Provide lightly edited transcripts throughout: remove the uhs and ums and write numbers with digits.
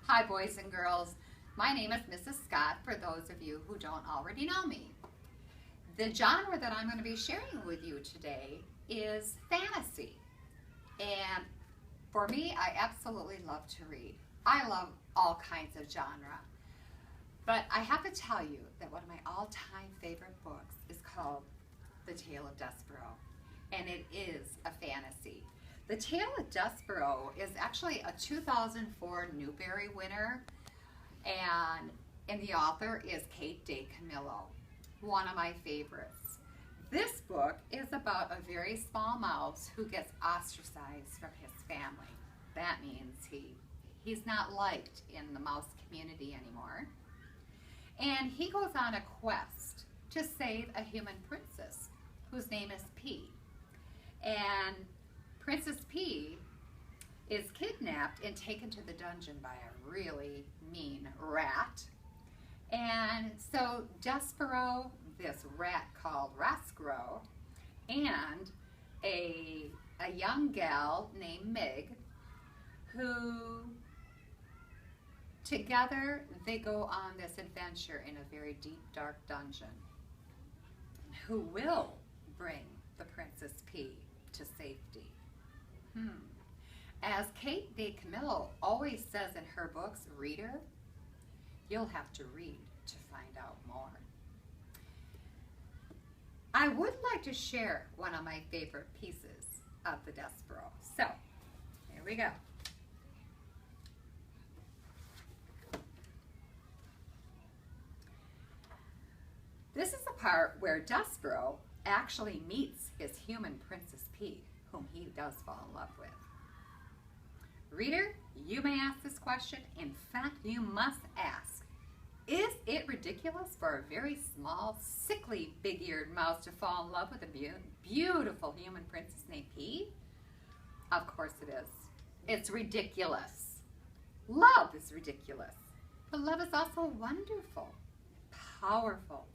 Hi, boys and girls. My name is Mrs. Scott, for those of you who don't already know me. The genre that I'm going to be sharing with you today is fantasy. And for me, I absolutely love to read. I love all kinds of genre. But I have to tell you that one of my all-time favorite books is called The Tale of Despereaux. And it is a fantasy. The Tale of Despereaux is actually a 2004 Newbery winner, and the author is Kate DiCamillo, one of my favorites. This book is about a very small mouse who gets ostracized from his family. That means he's not liked in the mouse community anymore. And he goes on a quest to save a human princess whose name is P. And Princess P is kidnapped and taken to the dungeon by a really mean rat. And so Despereaux, this rat called Roscoe, and a young gal named Meg, who together they go on this adventure in a very deep, dark dungeon. Who will bring the Princess P to safety? As Kate DiCamillo always says in her books, reader, you'll have to read to find out more. I would like to share one of my favorite pieces of the Despereaux. So, here we go. This is the part where Despereaux actually meets his human Princess P, whom he does fall in love with. Reader, you may ask this question. In fact, you must ask, is it ridiculous for a very small, sickly, big-eared mouse to fall in love with a beautiful human princess named P? Of course it is. It's ridiculous. Love is ridiculous. But love is also wonderful, powerful.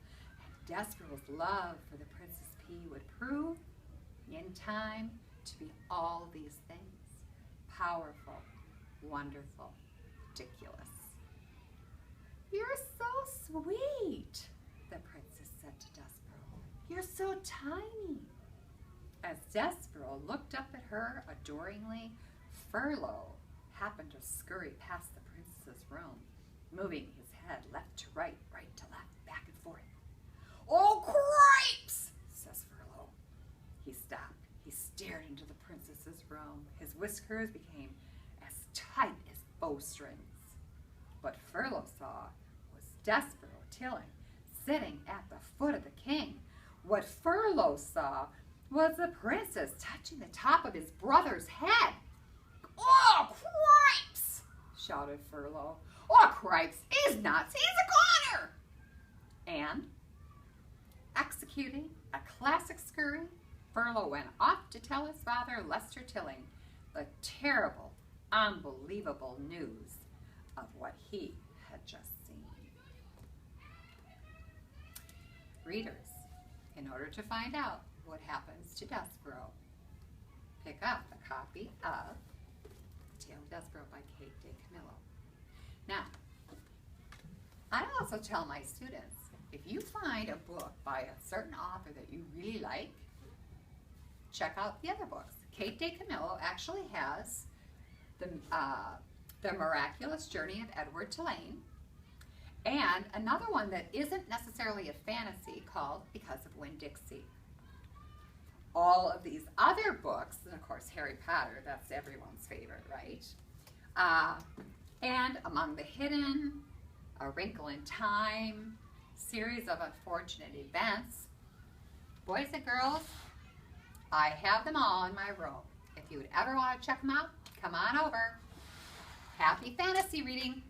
And Despereaux's love for the Princess P would prove, in time, to be all these things. Powerful, wonderful, ridiculous. You're so sweet, the princess said to Despereaux. You're so tiny. As Despereaux looked up at her adoringly, Furlough happened to scurry past the princess's room, moving his head left to right, right to left, back and forth. Oh, cripes, says Furlough. He stopped. He stared into the princess's room. His whiskers became as tight as bowstrings. What Furlough saw was Despereaux Tilling sitting at the foot of the king. What Furlough saw was the princess touching the top of his brother's head. Oh, cripes, shouted Furlough. Oh, cripes, he's nuts. He's a goner. And, executing a classic scurry, Furlough went off to tell his father, Lester Tilling, the terrible, unbelievable news of what he had just seen. Readers, in order to find out what happens to Despereaux, pick up a copy of The Tale of Despereaux by Kate DiCamillo. Now, I also tell my students, if you find a book by a certain author that you really like, check out the other books. Kate DiCamillo actually has The Miraculous Journey of Edward Tulane, and another one that isn't necessarily a fantasy called Because of Winn-Dixie. All of these other books, and of course Harry Potter, that's everyone's favorite, right? And Among the Hidden, A Wrinkle in Time, Series of Unfortunate Events. Boys and girls, I have them all in my room. If you would ever want to check them out, come on over. Happy fantasy reading.